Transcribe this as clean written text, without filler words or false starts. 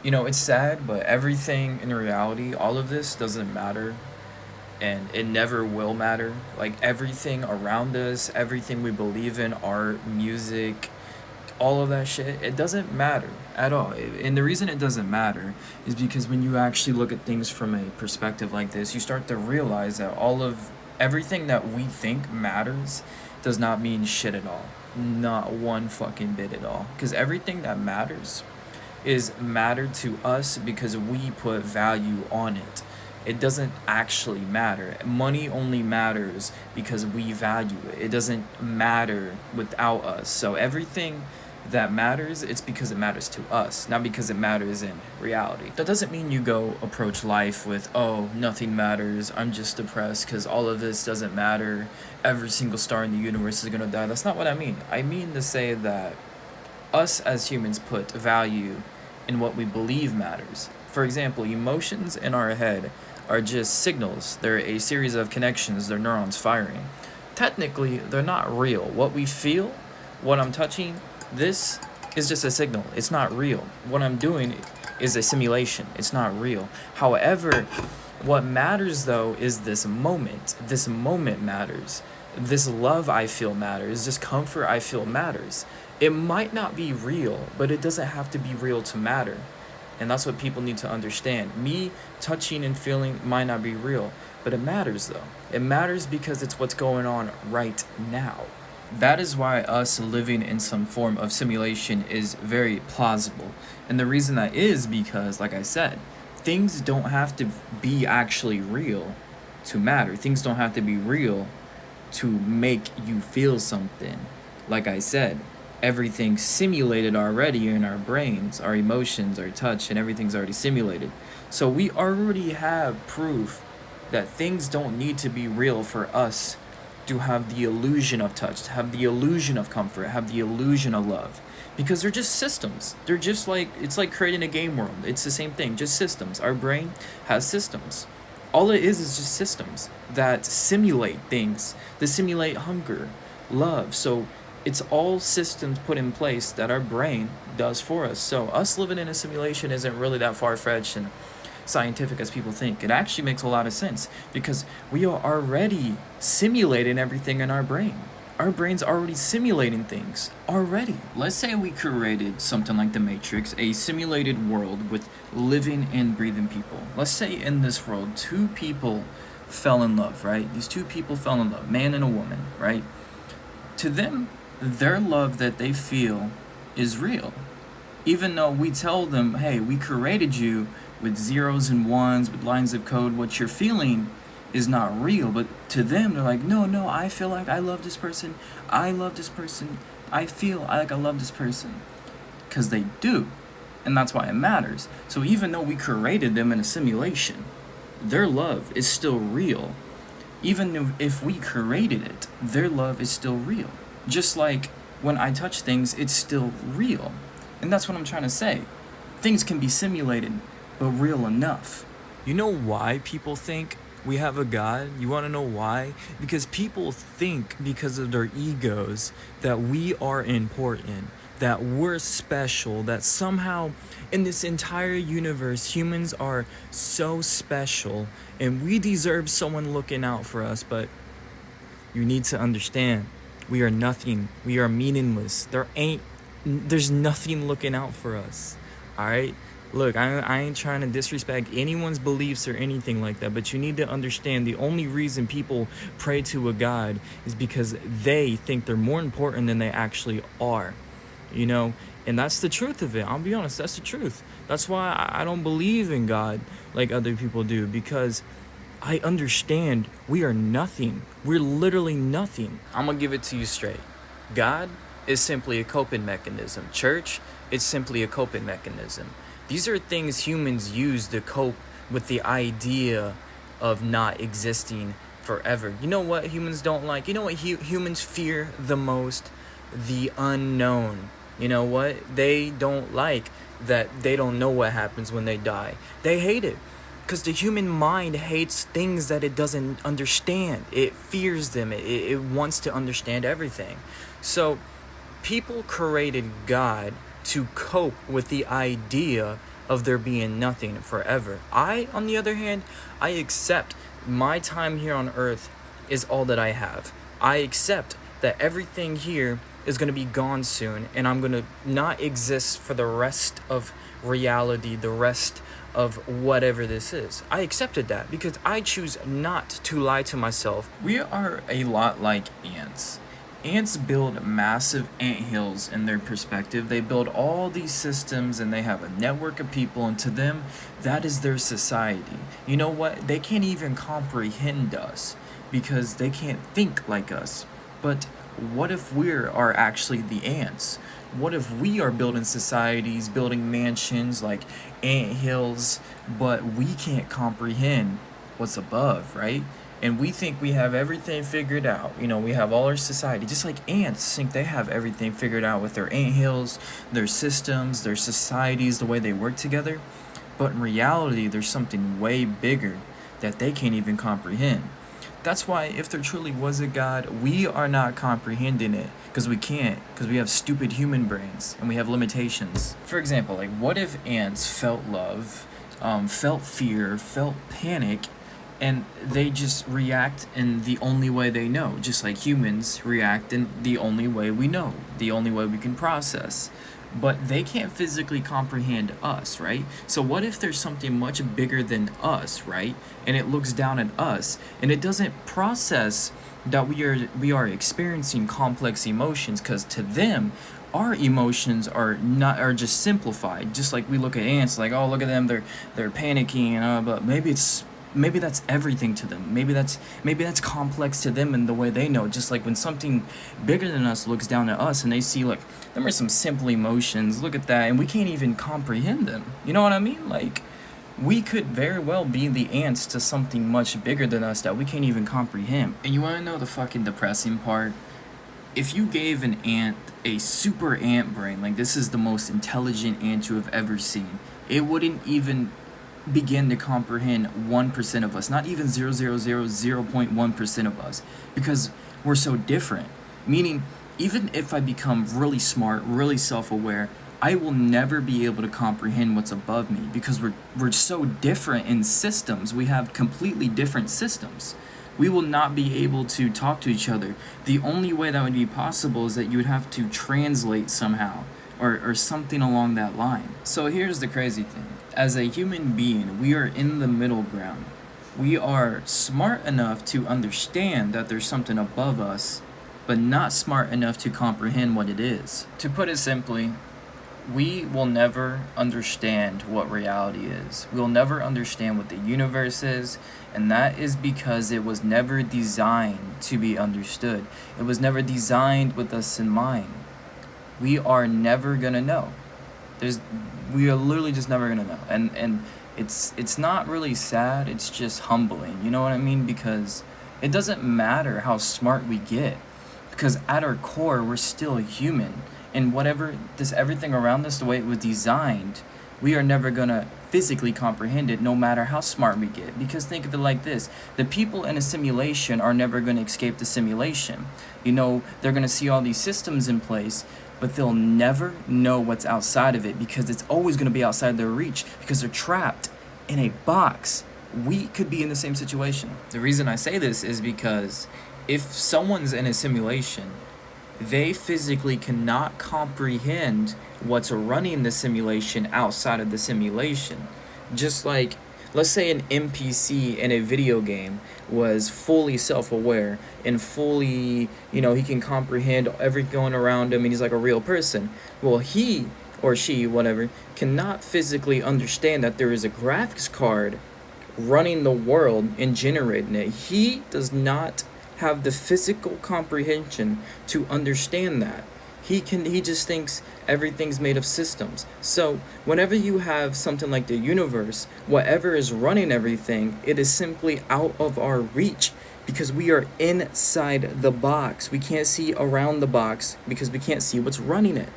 You know, it's sad, but everything in reality, all of this doesn't matter and it never will matter. Like everything around us, everything we believe in, art, music, all of that shit, it doesn't matter at all. And the reason it doesn't matter is because when you actually look at things from a perspective like this, you start to realize that all of everything that we think matters does not mean shit at all. Not one fucking bit at all. Because everything that matters is mattered to us because we put value on it. It doesn't actually matter. Money only matters because we value it. It doesn't matter without us. So everything that matters, it's because it matters to us, not because it matters in reality. That doesn't mean you go approach life with, oh, nothing matters, I'm just depressed because all of this doesn't matter, every single star in the universe is gonna die. That's not what I mean. I mean to say that us as humans put value in what we believe matters. For example, emotions in our head are just signals. They're a series of connections, they're neurons firing. Technically, they're not real. What we feel, what I'm touching, this is just a signal. It's not real. What I'm doing is a simulation. It's not real. However, what matters though is this moment. This moment matters. This love I feel matters. This comfort I feel matters. It might not be real, but it doesn't have to be real to matter. And that's what people need to understand. Me touching and feeling might not be real, but it matters though. It matters because it's what's going on right now. That is why us living in some form of simulation is very plausible. And the reason that is because, like I said, things don't have to be actually real to matter. Things don't have to be real to make you feel something. Like I said, everything's simulated already in our brains, our emotions, our touch, and everything's already simulated. So we already have proof that things don't need to be real for us to have the illusion of touch, to have the illusion of comfort, have the illusion of love. Because they're just systems. They're just like, it's like creating a game world. It's the same thing, just systems. Our brain has systems. All it is just systems that simulate things, that simulate hunger, love. So it's all systems put in place that our brain does for us. So us living in a simulation isn't really that far-fetched and scientific as people think. It actually makes a lot of sense because we are already simulating everything in our brain. Our brain's already simulating things already. Let's say we created something like the Matrix, a simulated world with living and breathing people. Let's say in this world, two people fell in love, right? These two people fell in love, man and a woman, right? To them, their love that they feel is real. Even though we tell them, hey, we created you with zeros and ones, with lines of code, what you're feeling is not real. But to them, they're like, no, I feel like I love this person. I love this person. I feel like I love this person. Because they do. And that's why it matters. So even though we created them in a simulation, their love is still real. Even if we created it, their love is still real. Just like when I touch things, it's still real. And that's what I'm trying to say. Things can be simulated, but real enough. You know why people think we have a God? You want to know why? Because people think, because of their egos, that we are important, that we're special, that somehow in this entire universe, humans are so special and we deserve someone looking out for us. But you need to understand, we are nothing. We are meaningless. There's nothing looking out for us. All right? Look, I ain't trying to disrespect anyone's beliefs or anything like that, but you need to understand the only reason people pray to a God is because they think they're more important than they actually are, you know? And that's the truth of it. I'll be honest, that's the truth. That's why I don't believe in God like other people do, because I understand we are nothing. We're literally nothing. I'm gonna give it to you straight. God is simply a coping mechanism. Church is simply a coping mechanism. These are things humans use to cope with the idea of not existing forever. You know what humans don't like? You know what humans fear the most? The unknown. You know what? They don't like that they don't know what happens when they die. They hate it. Because the human mind hates things that it doesn't understand. It fears them. It wants to understand everything. So people created God to cope with the idea of there being nothing forever. I, on the other hand, I accept my time here on earth is all that I have. I accept that everything here is going to be gone soon, and I'm going to not exist for the rest of reality, the rest of whatever this is. I accepted that because I choose not to lie to myself. We are a lot like ants. Ants build massive anthills in their perspective. They build all these systems and they have a network of people, and to them, that is their society. You know what? They can't even comprehend us because they can't think like us. But what if we are actually the ants? What if we are building societies, building mansions like ant hills, but we can't comprehend what's above, right? And we think we have everything figured out. You know, we have all our society, just like ants think they have everything figured out with their ant hills, their systems, their societies, the way they work together. But in reality, there's something way bigger that they can't even comprehend. That's why if there truly was a God, we are not comprehending it because we can't, because we have stupid human brains and we have limitations. For example, like what if ants felt love, felt fear, felt panic, and they just react in the only way they know, just like humans react in the only way we know, the only way we can process. But they can't physically comprehend us, right? So what if there's something much bigger than us, right? And it looks down at us and it doesn't process that we are experiencing complex emotions, because to them our emotions are just simplified. Just like we look at ants like, oh, look at them, they're panicking, but maybe that's everything to them. Maybe that's complex to them in the way they know. Just like when something bigger than us looks down at us and they see, like, there are some simple emotions, look at that, and we can't even comprehend them. You know what I mean? Like, we could very well be the ants to something much bigger than us that we can't even comprehend. And you wanna know the fucking depressing part? If you gave an ant a super ant brain, like this is the most intelligent ant you have ever seen, it wouldn't even begin to comprehend 1% of us, not even 0.1% of us, because we're so different. Meaning, even if I become really smart, really self-aware, I will never be able to comprehend what's above me because we're so different in systems. We have completely different systems. We will not be able to talk to each other. The only way that would be possible is that you would have to translate somehow, or something along that line. So here's the crazy thing. As a human being, we are in the middle ground. We are smart enough to understand that there's something above us, but not smart enough to comprehend what it is. To put it simply, we will never understand what reality is. We'll never understand what the universe is, and that is because it was never designed to be understood. It was never designed with us in mind. We are never gonna know. We are literally just never gonna know. And it's not really sad, it's just humbling. You know what I mean? Because it doesn't matter how smart we get, because at our core we're still human. And everything around us, the way it was designed, we are never gonna physically comprehend it no matter how smart we get. Because think of it like this: the people in a simulation are never gonna escape the simulation. You know, they're gonna see all these systems in place, but they'll never know what's outside of it because it's always gonna be outside their reach because they're trapped in a box. We could be in the same situation. The reason I say this is because if someone's in a simulation, they physically cannot comprehend what's running the simulation outside of the simulation. Just like, let's say an NPC in a video game was fully self-aware and fully, he can comprehend everything going around him and he's like a real person. Well, he or she, whatever, cannot physically understand that there is a graphics card running the world and generating it. He does not have the physical comprehension to understand that. He just thinks everything's made of systems. So whenever you have something like the universe, whatever is running everything, it is simply out of our reach because we are inside the box. We can't see around the box because we can't see what's running it.